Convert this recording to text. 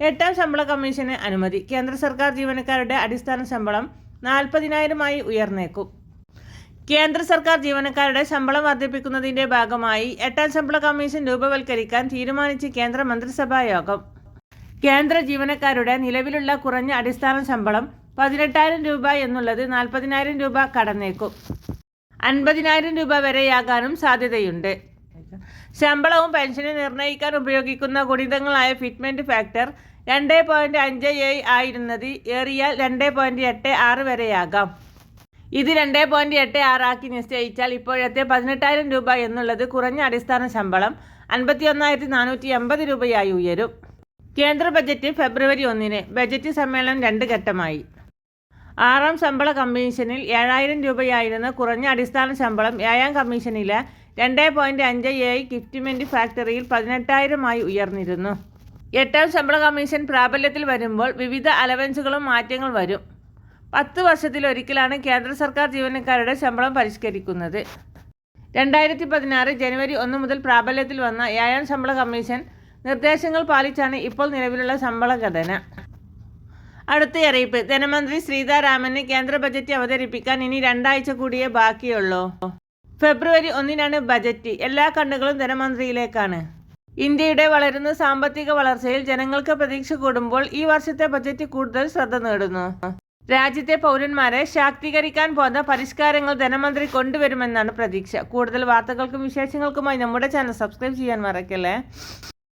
8ാം ശമ്പള കമ്മീഷന് അനുമതി. കേന്ദ്ര സർക്കാർ ജീവനക്കാരുടെ അടിസ്ഥാന ശമ്പളം 40,000 ഉയർന്നേക്കും. കേന്ദ്ര സർക്കാർ ജീവനക്കാരുടെ ശമ്പളം വർദ്ധിപ്പിക്കുന്നതിന്റെ ഭാഗമായി 8ാം ശമ്പള കമ്മീഷൻ രൂപവൽക്കരിക്കാൻ തീരുമാനിച്ച് കേന്ദ്ര മന്ത്രിസഭാ യോഗം. കേന്ദ്ര ജീവനക്കാരുടെ നിലവിലുള്ള കുറഞ്ഞ അടിസ്ഥാന ശമ്പളം 18,000 എന്നുള്ളത് 40,000 കടന്നേക്കും. 50,000 വരെയാകാനും സാധ്യതയുണ്ട്. ശമ്പളവും പെൻഷനും നിർണ്ണയിക്കാൻ ഉപയോഗിക്കുന്ന ഗുണിതങ്ങളായ ഫിറ്റ്മെന്റ് ഫാക്ടർ 2.57 ആയിരുന്നത് ഏറിയാൽ 2.86 വരെയാകാം. ഇത് 2.86 ആക്കി നിശ്ചയിച്ചാൽ ഇപ്പോഴത്തെ 18,000 എന്നുള്ളത് കുറഞ്ഞ അടിസ്ഥാന ശമ്പളം 51,480 ഉയരും. കേന്ദ്ര ബജറ്റ് ഫെബ്രുവരി 1. ബജറ്റ് സമ്മേളനം 2 ഘട്ടമായി. 6ാം ശമ്പള കമ്മീഷനിൽ 7,000 കുറഞ്ഞ അടിസ്ഥാന ശമ്പളം 7ാം കമ്മീഷനിലെ 2.57 ഫിറ്റ്മെന്റ് ഫാക്ടറിയിൽ 18,000 ഉയർന്നിരുന്നു. 8ാം ശമ്പള കമ്മീഷൻ പ്രാബല്യത്തിൽ വരുമ്പോൾ വിവിധ അലവൻസുകളും മാറ്റങ്ങൾ വരും. 10 വർഷത്തിലൊരിക്കലാണ് കേന്ദ്ര സർക്കാർ ജീവനക്കാരുടെ ശമ്പളം പരിഷ്കരിക്കുന്നത്. 2016 ജനുവരി 1 മുതൽ പ്രാബല്യത്തിൽ വന്ന 7ാം ശമ്പള കമ്മീഷൻ നിർദ്ദേശങ്ങൾ പാലിച്ചാണ് ഇപ്പോൾ നിലവിലുള്ള ശമ്പള ഘടന. അടുത്ത അറിയിപ്പ്. ധനമന്ത്രി സീതാരാമന് കേന്ദ്ര ബജറ്റ് അവതരിപ്പിക്കാൻ ഇനി 2 ആഴ്ച കൂടിയേ ബാക്കിയുള്ളൂ. ഫെബ്രുവരി 1 ബജറ്റ്. എല്ലാ കണ്ണുകളും ധനമന്ത്രിയിലേക്കാണ്. ഇന്ത്യയുടെ വളരുന്ന സാമ്പത്തിക വളർച്ചയിൽ ജനങ്ങൾക്ക് പ്രതീക്ഷ കൂടുമ്പോൾ ഈ വർഷത്തെ ബജറ്റ് കൂടുതൽ ശ്രദ്ധ നേടുന്നു. രാജ്യത്തെ പൗരന്മാരെ ശാക്തീകരിക്കാൻ പോകുന്ന പരിഷ്കാരങ്ങൾ ധനമന്ത്രി കൊണ്ടുവരുമെന്നാണ് പ്രതീക്ഷ. കൂടുതൽ വാർത്തകൾക്കും വിശേഷങ്ങൾക്കുമായി നമ്മുടെ ചാനൽ സബ്സ്ക്രൈബ് ചെയ്യാൻ മറക്കല്ലേ.